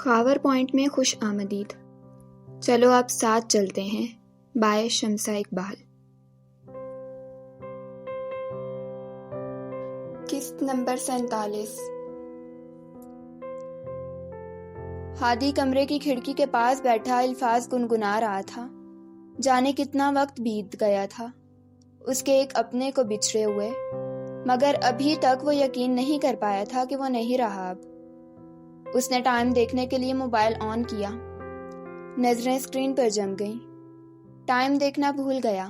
Khawar point میں خوش آمدید. چلو آپ ساتھ چلتے ہیں. بائے شمسہ اقبال. قسط نمبر 47. ہادی کمرے کی کھڑکی کے پاس بیٹھا الفاظ گنگنا رہا تھا. جانے کتنا وقت بیت گیا تھا اس کے ایک اپنے کو بچھڑے ہوئے، مگر ابھی تک وہ یقین نہیں کر پایا تھا کہ وہ نہیں رہا. اب اس نے ٹائم دیکھنے کے لیے موبائل آن کیا. نظریں اسکرین پر جم گئیں. ٹائم دیکھنا بھول گیا.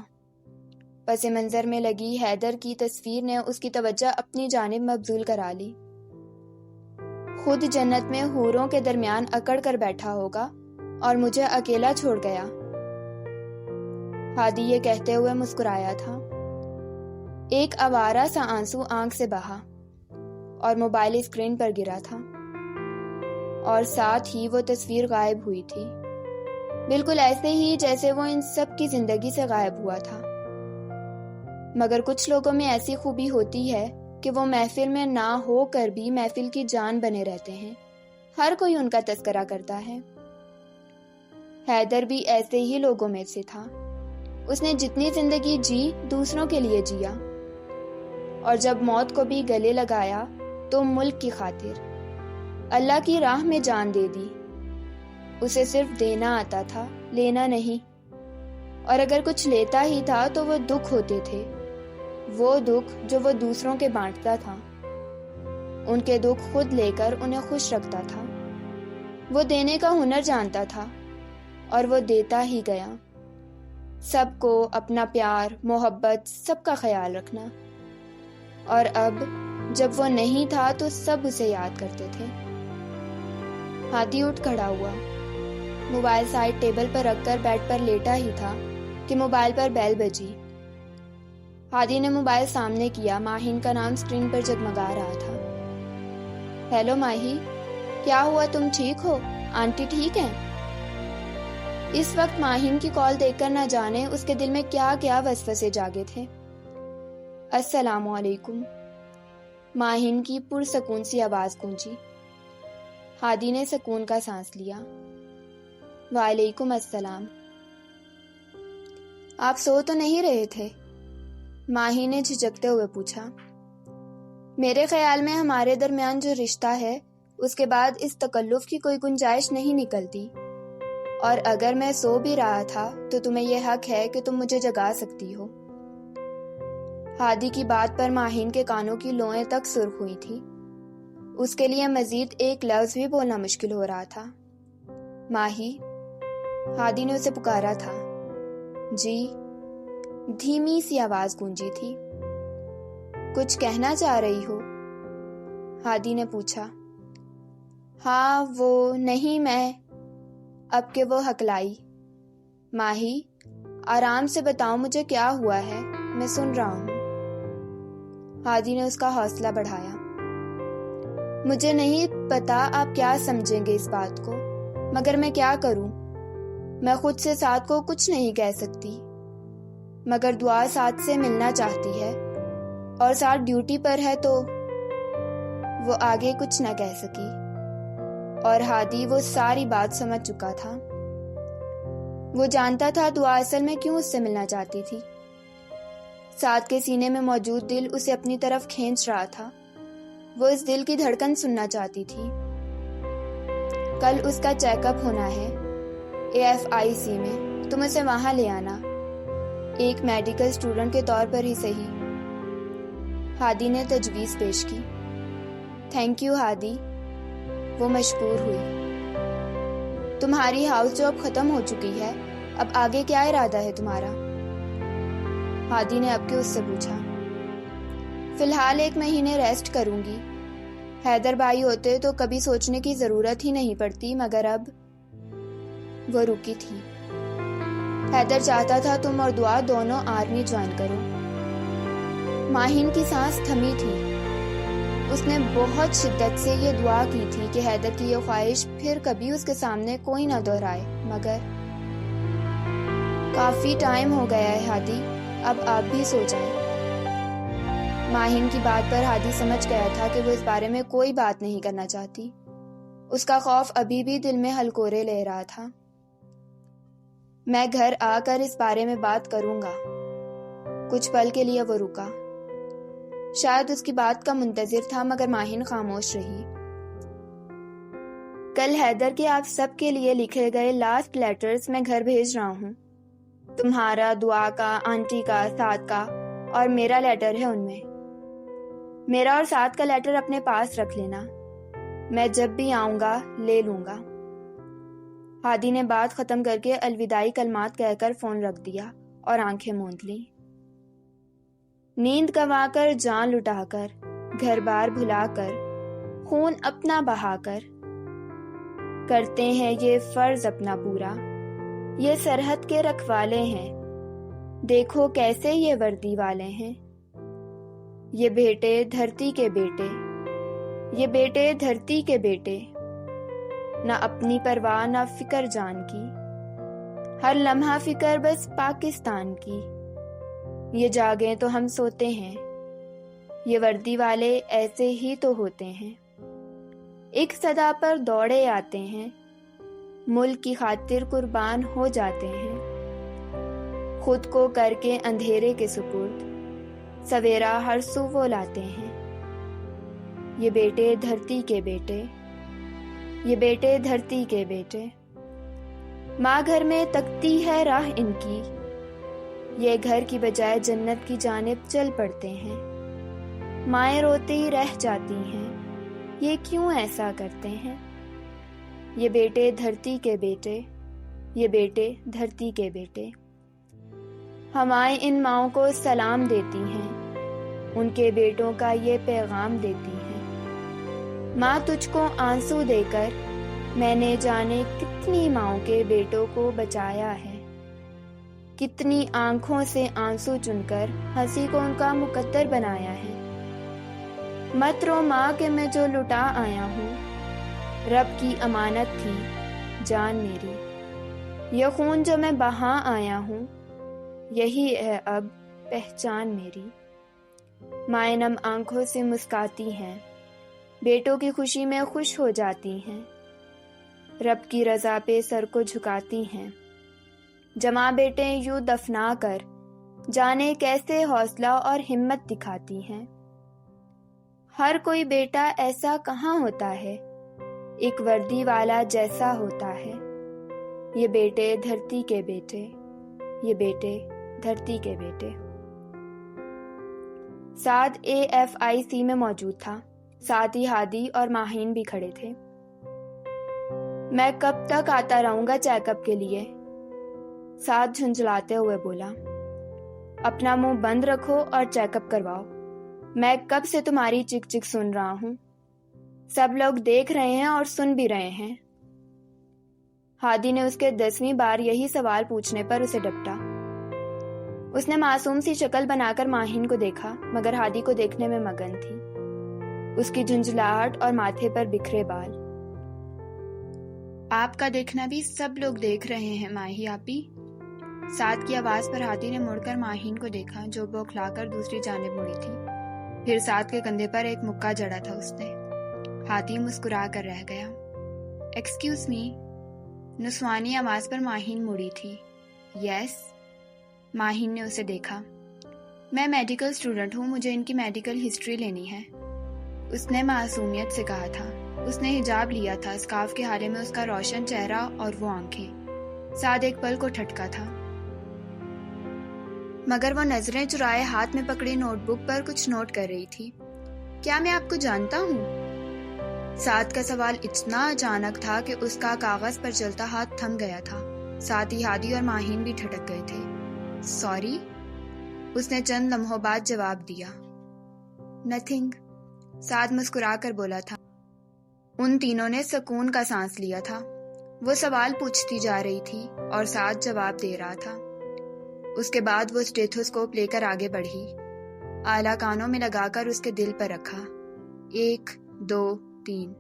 پس منظر میں لگی حیدر کی تصویر نے اس کی توجہ اپنی جانب مبذول کرا لی. خود جنت میں حوروں کے درمیان اکڑ کر بیٹھا ہوگا اور مجھے اکیلا چھوڑ گیا. ہادی یہ کہتے ہوئے مسکرایا تھا. ایک آوارہ سا آنسو آنکھ سے بہا اور موبائل اسکرین پر گرا تھا، اور ساتھ ہی وہ تصویر غائب ہوئی تھی، بالکل ایسے ہی جیسے وہ ان سب کی زندگی سے غائب ہوا تھا. مگر کچھ لوگوں میں ایسی خوبی ہوتی ہے کہ وہ محفل میں نہ ہو کر بھی محفل کی جان بنے رہتے ہیں. ہر کوئی ان کا تذکرہ کرتا ہے. حیدر بھی ایسے ہی لوگوں میں سے تھا. اس نے جتنی زندگی جی دوسروں کے لیے جیا، اور جب موت کو بھی گلے لگایا تو ملک کی خاطر اللہ کی راہ میں جان دے دی. اسے صرف دینا آتا تھا، لینا نہیں. اور اگر کچھ لیتا ہی تھا تو وہ دکھ ہوتے تھے، وہ دکھ جو وہ دوسروں کے بانٹتا تھا. ان کے دکھ خود لے کر انہیں خوش رکھتا تھا. وہ دینے کا ہنر جانتا تھا اور وہ دیتا ہی گیا. سب کو اپنا پیار محبت سب کا خیال رکھنا. اور اب جب وہ نہیں تھا تو سب اسے یاد کرتے تھے. ہادی اٹھ کھڑا ہوا. موبائل سائڈ ٹیبل پر رکھ کر بیڈ پر لیٹا ہی تھا کہ موبائل پر بیل بجی. ہادی نے موبائل سامنے کیا. ماہین کا نام اسکرین پر جگمگا رہا تھا. ہیلو ماہی، کیا ہوا؟ تم ٹھیک ہو؟ آنٹی ٹھیک ہیں؟ اس وقت ماہین کی کال دیکھ کر نہ جانے اس کے دل میں کیا کیا وسوسے جاگے تھے. السلام علیکم. ماہین کی پرسکون سی آواز گونجی. ہادی نے سکون کا سانس لیا. وعلیکم السلام. آپ سو تو نہیں رہے تھے؟ ماہی نے جھجکتے ہوئے پوچھا. میرے خیال میں ہمارے درمیان جو رشتہ ہے اس کے بعد اس تکلف کی کوئی گنجائش نہیں نکلتی، اور اگر میں سو بھی رہا تھا تو تمہیں یہ حق ہے کہ تم مجھے جگا سکتی ہو. ہادی کی بات پر ماہین کے کانوں کی لوئیں تک سرخ ہوئی تھی. اس کے لیے مزید ایک لفظ بھی بولنا مشکل ہو رہا تھا. ماہی، ہادی نے اسے پکارا تھا. جی. دھیمی سی آواز گونجی تھی. کچھ کہنا چاہ رہی ہو؟ ہادی نے پوچھا. ہاں وہ نہیں میں. اب کہ وہ ہکلائی. ماہی، آرام سے بتاؤ مجھے کیا ہوا ہے، میں سن رہا ہوں. ہادی نے اس کا حوصلہ بڑھایا. مجھے نہیں پتا آپ کیا سمجھیں گے اس بات کو، مگر میں کیا کروں؟ میں خود سے ساتھ کو کچھ نہیں کہہ سکتی، مگر دعا ساتھ سے ملنا چاہتی ہے، اور ساتھ ڈیوٹی پر ہے تو وہ آگے کچھ نہ کہہ سکی. اور ہادی وہ ساری بات سمجھ چکا تھا. وہ جانتا تھا دعا اصل میں کیوں اس سے ملنا چاہتی تھی. ساتھ کے سینے میں موجود دل اسے اپنی طرف کھینچ رہا تھا. وہ اس دل کی دھڑکن سننا چاہتی تھی. کل اس کا چیک اپ ہونا ہے AFIC میں، تم اسے وہاں لے آنا، ایک میڈیکل اسٹوڈنٹ کے طور پر ہی صحیح. ہادی نے تجویز پیش کی. تھینک یو ہادی. وہ مشکور ہوئی. تمہاری ہاؤس جاب ختم ہو چکی ہے، اب آگے کیا ارادہ ہے تمہارا؟ ہادی نے اب کے اس سے پوچھا. فی الحال 1 مہینے ریسٹ کروں گی. حیدر بھائی ہوتے تو کبھی سوچنے کی ضرورت ہی نہیں پڑتی، مگر اب. وہ رکی تھی. حیدر چاہتا تھا تم اور دعا دونوں آرمی جوائن کرو. ماہین کی سانس تھمی تھی. اس نے بہت شدت سے یہ دعا کی تھی کہ حیدر کی یہ خواہش پھر کبھی اس کے سامنے کوئی نہ دہرائے، مگر کافی ٹائم ہو گیا ہے ہادی، اب آپ بھی سو جائیں. ماہین کی بات پر ہادی سمجھ گیا تھا کہ وہ اس بارے میں کوئی بات نہیں کرنا چاہتی. اس کا خوف ابھی بھی دل میں ہلکورے لے رہا تھا۔ میں گھر آ کر اس بارے میں بات کروں گا۔ کچھ پل کے لیے وہ رکا، شاید اس کی بات کا منتظر تھا، مگر ماہین خاموش رہی۔ کل حیدر کے آپ سب کے لیے لکھے گئے لاسٹ لیٹرز میں گھر بھیج رہا ہوں۔ تمہارا، دعا کا، آنٹی کا، سعد کا اور میرا لیٹر ہے ان میں۔ میرا اور سعد کا لیٹر اپنے پاس رکھ لینا، میں جب بھی آؤں گا لے لوں گا۔ ہادی نے بات ختم کر کے الوداعی کلمات کہہ کر فون رکھ دیا اور آنکھیں موند لی۔ نیند گنوا کر، جان لٹا کر، گھر بار بھلا کر، خون اپنا بہا کر، کرتے ہیں یہ فرض اپنا پورا، یہ سرحد کے رکھوالے ہیں، دیکھو کیسے یہ وردی والے ہیں۔ یہ بیٹے دھرتی کے بیٹے، یہ بیٹے دھرتی کے بیٹے، نہ اپنی پرواہ نہ فکر جان کی، ہر لمحہ فکر بس پاکستان کی۔ یہ جاگیں تو ہم سوتے ہیں، یہ وردی والے ایسے ہی تو ہوتے ہیں۔ ایک صدا پر دوڑے آتے ہیں، ملک کی خاطر قربان ہو جاتے ہیں، خود کو کر کے اندھیرے کے سپرد، سویرا ہر سو وہ لاتے ہیں۔ یہ بیٹے دھرتی کے بیٹے، یہ بیٹے دھرتی کے بیٹے، ماں گھر میں تکتی ہے راہ ان کی، یہ گھر کی بجائے جنت کی جانب چل پڑتے ہیں۔ مائیں روتی رہ جاتی ہیں، یہ کیوں ایسا کرتے ہیں؟ یہ بیٹے دھرتی کے بیٹے، یہ بیٹے دھرتی کے بیٹے۔ ہوائیں ان ماؤں کو سلام دیتی ہیں، ان کے بیٹوں کا یہ پیغام دیتی ہیں۔ ماں تجھ کو آنسو دے کر میں نے جانے کتنی ماؤں کے بیٹوں کو بچایا ہے، کتنی آنکھوں سے آنسو چن کر ہنسی کو ان کا مقدر بنایا ہے۔ مت رو ماں کہ میں جو لٹا آیا ہوں، رب کی امانت تھی جان میری، یہ خون جو میں بہا آیا ہوں، یہی ہے اب پہچان میری۔ مائیں نم آنکھوں سے مسکاتی ہیں، بیٹوں کی خوشی میں خوش ہو جاتی ہیں، رب کی رضا پہ سر کو جھکاتی ہیں۔ جمع بیٹے یوں دفنا کر جانے کیسے حوصلہ اور ہمت دکھاتی ہیں۔ ہر کوئی بیٹا ایسا کہاں ہوتا ہے، ایک وردی والا جیسا ہوتا ہے۔ یہ بیٹے دھرتی کے بیٹے، یہ بیٹے دھرتی کے بیٹے۔ سعد AFIC میں موجود تھا، ساتھ ہی ہادی اور ماہین بھی کھڑے تھے۔ میں کب تک آتا رہوں گا چیک اپ کے لیے؟ سعد جھنجھلاتے ہوئے بولا۔ اپنا منہ بند رکھو اور چیک اپ کرواؤ، میں کب سے تمہاری چک چک سن رہا ہوں، سب لوگ دیکھ رہے ہیں اور سن بھی رہے ہیں۔ ہادی نے اس کے 10ویں بار یہی سوال پوچھنے پر اسے ڈپٹا۔ اس نے معصوم سی شکل بنا کر ماہین کو دیکھا، مگر ہادی کو دیکھنے میں مگن تھی، اس کی جھنجھلاہٹ اور ماتھے پر بکھرے بال۔ آپ کا دیکھنا بھی سب لوگ دیکھ رہے ہیں ماہی آپی۔ سعد کی آواز پر ہادی نے مڑ کر ماہین کو دیکھا، جو بوکھلا کر دوسری جانب مڑی تھی۔ پھر سعد کے کندھے پر ایک مکہ جڑا تھا اس نے۔ ہادی مسکرا کر رہ گیا۔ ایکسکیوز می، نسوانی آواز پر ماہین مڑی تھی۔ یس؟ ماہین نے اسے دیکھا۔ میں میڈیکل اسٹوڈنٹ ہوں، مجھے ان کی میڈیکل ہسٹری لینی ہے، اس نے معصومیت سے کہا تھا۔ اس نے حجاب لیا تھا، اسکارف کے حالے میں اس کا روشن چہرہ اور وہ آنکھیں۔ سعد ایک پل کو ٹھٹکا تھا، مگر وہ نظریں چرائے ہاتھ میں پکڑی نوٹ بک پر کچھ نوٹ کر رہی تھی۔ کیا میں آپ کو جانتا ہوں؟ سعد کا سوال اتنا اچانک تھا کہ اس کا کاغذ پر چلتا ہاتھ تھم گیا تھا، ساتھ ہی ہادی اور ماہین بھی ٹھٹک گئے تھے۔ سوری، اس نے چند لمحوں بعد جواب دیا۔ نتھنگ، سعد مسکرا کر بولا تھا۔ ان تینوں نے سکون کا سانس لیا تھا۔ وہ سوال پوچھتی جا رہی تھی اور سعد جواب دے رہا تھا۔ اس کے بعد وہ اسٹیتھوسکوپ لے کر آگے بڑھی، آلہ کانوں میں لگا کر اس کے دل پر رکھا۔ 1 2 3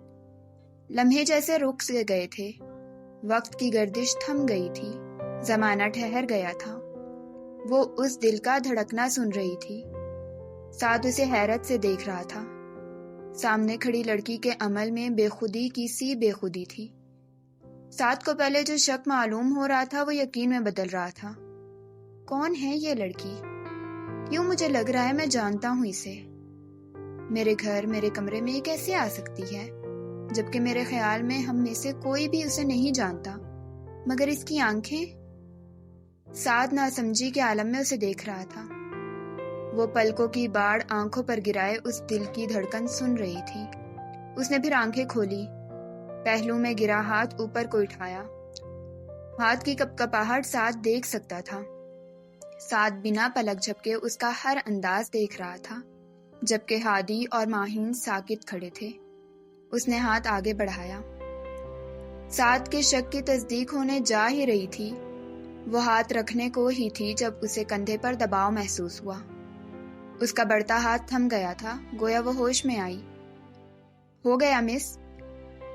لمحے جیسے رک سے گئے تھے، وقت کی گردش تھم گئی تھی، زمانہ ٹھہر گیا تھا۔ وہ اس دل کا دھڑکنا سن رہی تھی۔ سعد اسے حیرت سے دیکھ رہا تھا۔ سامنے کھڑی لڑکی کے عمل میں بے خودی کی سی بے خودی تھی۔ سعد کو پہلے جو شک معلوم ہو رہا تھا وہ یقین میں بدل رہا تھا۔ کون ہے یہ لڑکی؟ کیوں مجھے لگ رہا ہے میں جانتا ہوں اسے۔ میرے گھر، میرے کمرے میں یہ کیسے آ سکتی ہے، جبکہ میرے خیال میں ہم میں سے کوئی بھی اسے نہیں جانتا، مگر اس کی آنکھیں۔ سعد ناسمجھی کے عالم میں اسے دیکھ رہا تھا۔ وہ پلکوں کی باڑ آنکھوں پر گرائے اس دل کی دھڑکن سن رہی تھی۔ اس نے پھر آنکھیں کھولی، پہلو میں گرا ہاتھ اوپر کو اٹھایا۔ ہاتھ کی کپکپاہٹ سعد دیکھ سکتا تھا۔ سعد بنا پلک جھپکے اس کا ہر انداز دیکھ رہا تھا، جبکہ ہادی اور ماہین ساکت کھڑے تھے۔ اس نے ہاتھ آگے بڑھایا۔ سعد کے شک کی تصدیق ہونے جا ہی رہی تھی، وہ ہاتھ رکھنے کو ہی تھی جب اسے کندھے پر دباؤ محسوس ہوا۔ اس کا بڑھتا ہاتھ تھم گیا تھا، گویا وہ ہوش میں آئی۔ ہو گیا مس،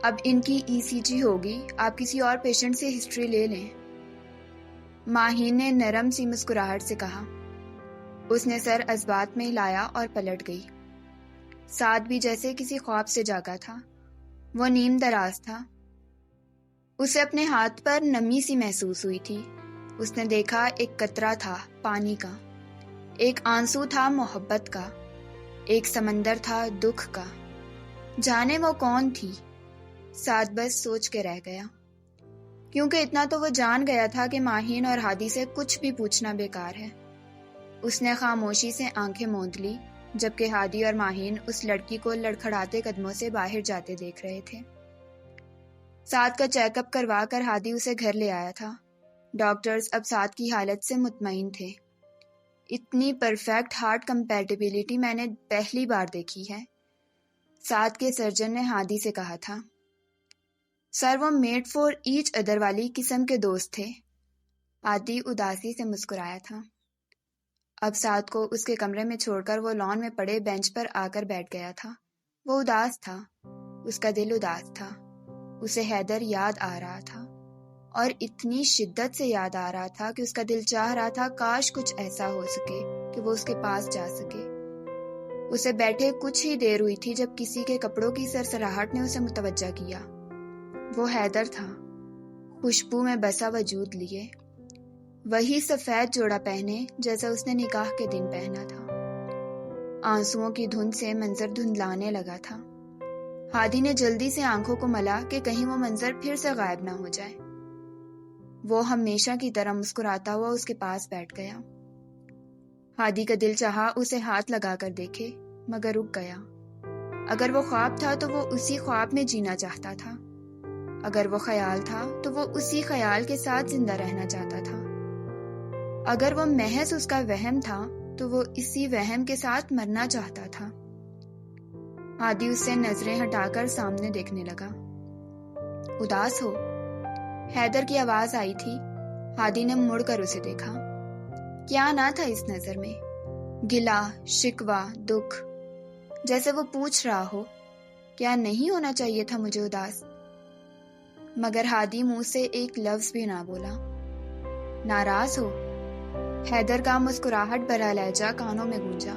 اب ان کی ECG ہوگی، آپ کسی اور پیشنٹ سے ہسٹری لے لیں۔ ماہین نے نرم سی مسکراہٹ سے کہا۔ اس نے سر اسبات میں ہلایا اور پلٹ گئی۔ سعد بھی جیسے کسی خواب سے جاگا تھا، وہ نیم دراز تھا۔ اسے اپنے ہاتھ پر نمی سی محسوس ہوئی تھی۔ اس نے دیکھا ایک قطرہ تھا پانی کا، ایک آنسو تھا محبت کا، ایک سمندر تھا دکھ کا۔ جانے وہ کون تھی؟ سعد بس سوچ کے رہ گیا، کیونکہ اتنا تو وہ جان گیا تھا کہ ماہین اور ہادی سے کچھ بھی پوچھنا بیکار ہے۔ اس نے خاموشی سے آنکھیں موند لی، جبکہ ہادی اور ماہین اس لڑکی کو لڑکھڑاتے قدموں سے باہر جاتے دیکھ رہے تھے۔ سعد کا چیک اپ کروا کر ہادی اسے گھر لے آیا تھا۔ ڈاکٹرز اب سعد کی حالت سے مطمئن تھے۔ اتنی پرفیکٹ ہارٹ کمپیٹیبلٹی میں نے پہلی بار دیکھی ہے، سعد کے سرجن نے ہادی سے کہا تھا۔ سر، وہ میڈ فور ایچ ادر والی قسم کے دوست تھے۔ ہادی اداسی سے مسکرایا تھا۔ اب سعد کو اس کے کمرے میں چھوڑ کر وہ لان میں پڑے بینچ پر آ کر بیٹھ گیا تھا۔ وہ اداس تھا، اس کا دل اداس تھا۔ اسے حیدر یاد آ رہا تھا، اور اتنی شدت سے یاد آ رہا تھا کہ اس کا دل چاہ رہا تھا کاش کچھ ایسا ہو سکے کہ وہ اس کے پاس جا سکے۔ اسے بیٹھے کچھ ہی دیر ہوئی تھی جب کسی کے کپڑوں کی سرسراہٹ نے اسے متوجہ کیا۔ وہ حیدر تھا، خوشبو میں بسا وجود لیے، وہی سفید جوڑا پہنے جیسا اس نے نکاح کے دن پہنا تھا۔ آنسوؤں کی دھند سے منظر دھندلانے لگا تھا۔ ہادی نے جلدی سے آنکھوں کو ملا کہ کہیں وہ منظر پھر سے غائب نہ ہو جائے۔ وہ ہمیشہ کی طرح مسکراتا ہوا اس کے پاس بیٹھ گیا۔ ہادی کا دل چاہا اسے ہاتھ لگا کر دیکھے، مگر رک گیا۔ اگر وہ خواب تھا تو وہ اسی خواب میں جینا چاہتا تھا، اگر وہ خیال تھا تو وہ اسی خیال کے ساتھ زندہ رہنا چاہتا تھا، اگر وہ محض اس کا وہم تھا تو وہ اسی وہم کے ساتھ مرنا چاہتا تھا۔ ہادی اس سے نظریں ہٹا کر سامنے دیکھنے لگا۔ اداس ہو؟ حیدر کی آواز آئی تھی۔ ہادی نے مڑ کر اسے دیکھا۔ کیا نہ تھا اس نظر میں؟ گلا، شکوہ، دکھ، جیسے وہ پوچھ رہا ہو کیا نہیں ہونا چاہیے تھا مجھے اداس؟ مگر ہادی منہ سے ایک لفظ بھی نہ بولا۔ ناراض ہو؟ حیدر کا مسکراہٹ بھرا لہجہ کانوں میں گونجا۔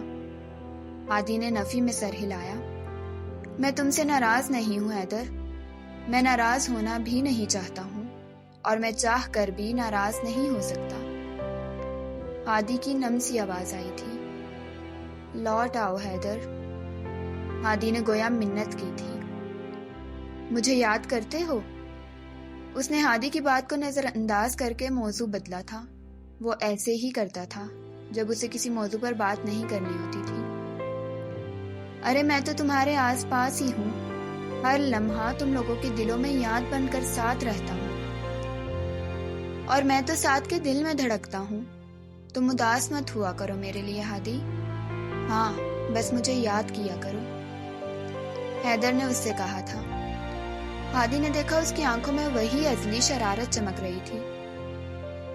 ہادی نے نفی میں سر ہلایا۔ میں تم سے ناراض نہیں ہوں حیدر، میں ناراض ہونا بھی نہیں چاہتا ہوں، اور میں چاہ کر بھی ناراض نہیں ہو سکتا۔ ہادی کی نم سی آواز آئی تھی۔ لوٹ آؤ حیدر۔ ہادی نے گویا منت کی تھی۔ مجھے یاد کرتے ہو؟ اس نے ہادی کی بات کو نظر انداز کر کے موضوع بدلا تھا۔ وہ ایسے ہی کرتا تھا جب اسے کسی موضوع پر بات نہیں کرنی ہوتی تھی۔ ارے میں تو تمہارے آس پاس ہی ہوں، ہر لمحہ تم لوگوں کے دلوں میں یاد بن کر ساتھ رہتا ہوں، اور میں تو ساتھ کے دل میں دھڑکتا ہوں۔ تم اداس مت ہوا کرو میرے لیے ہادی، ہاں بس مجھے یاد کیا کرو، حیدر نے اس سے کہا تھا۔ ہادی نے دیکھا اس کی آنکھوں میں وہی ازلی شرارت چمک رہی تھی۔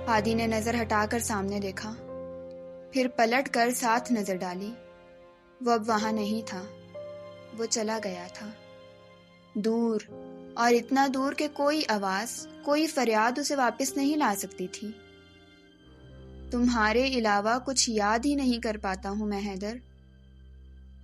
ہادی نے نظر ہٹا کر سامنے دیکھا، پھر پلٹ کر ساتھ نظر ڈالی۔ وہ اب وہاں نہیں تھا، وہ چلا گیا تھا، دور، اور اتنا دور کہ کوئی آواز، کوئی فریاد اسے واپس نہیں لا سکتی تھی۔ تمہارے علاوہ کچھ یاد ہی نہیں کر پاتا ہوں میں حیدر۔